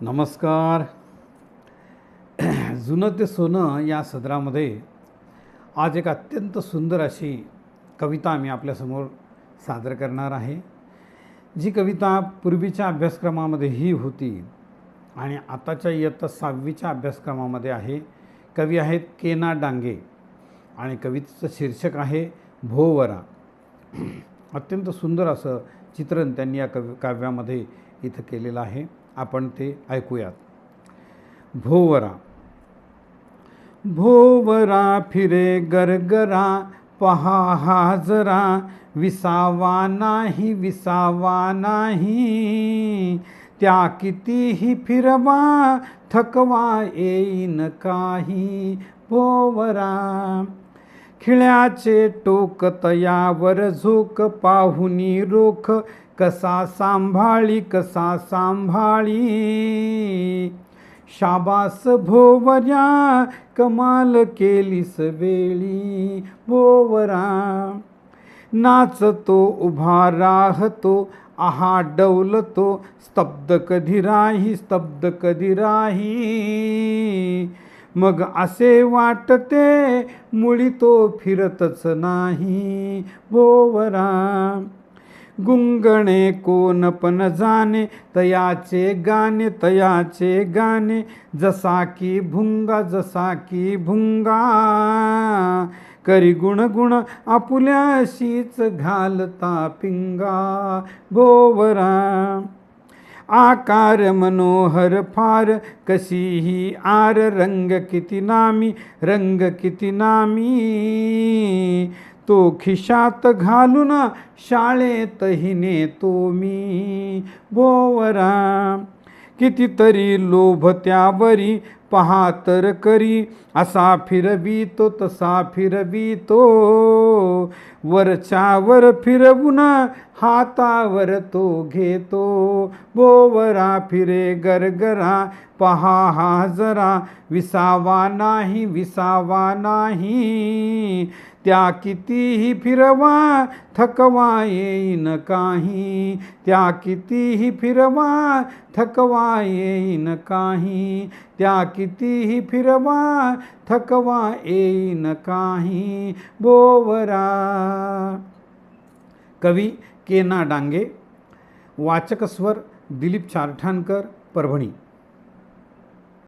नमस्कार. जुनं ते सोनं या सदरामध्ये आज एक अत्यंत सुंदर अशी कविता मी आपल्यासमोर सादर करणार आहे. जी कविता पूर्वीच्या अभ्यासक्रमामध्येही होती आणि आताच्या इयत्ता 6वीच्या अभ्यासक्रमामध्ये आहे. कवी आहेत के ना डांगे आणि कवितेचं शीर्षक आहे भोवरा. अत्यंत सुंदर असं चित्रण त्यांनी या काव्यामध्ये इथं केलेलं आहे. आपण ते ऐकूयात. भोवरा. भोवरा फिरे गरगरा, पहा हा जरा, विसावा नाही विसावा नाही, त्या कितीही फिरवा थकवा येईन काही. भोवरा. खिळ्याचे टोक तयावर झोक, पाहुनी रोख कसा सांभाळी कसा सांभाळी. शाबास भोवऱ्या, कमाल केलीस वेळी. भोवरा. नाचतो उभा राहतो, आहा डौलतो, स्तब्ध कधी राही स्तब्ध कधी राही. मग असे वाटते मुळी तो फिरतच नाही. भोवरा. गुंगणे कोण पण जाणे, तयाचे गाणे तयाचे गाणे, जसा की भुंगा जसा की भुंगा. करी गुणगुण आपुल्याशीच घालता पिंगा. भोवरा. आकार मनोहर फार, कशीही आर, रंग किती नामी रंग किती नामी. तो खिशात घालून शाळेतही नेतो मी. भोवरा. कितीतरी लोभ त्यावरी, पहा तर करी, असा फिरवितो तसा फिरवितो. वरच्यावर फिरवून हातावर तो घेतो. भोवरा फिरे गरगरा, पहा हा जरा, विसावा नाही विसावा नाही, त्या कितीही फिरवा थकवा येईन काही. त्या कितीही फिरवा थकवा येईन काही. त्या कितीही फिरवा थकवा येईन काही. भोवरा. कवी के ना डांगे. वाचक स्वर दिलीप चारठाणकर, परभणी.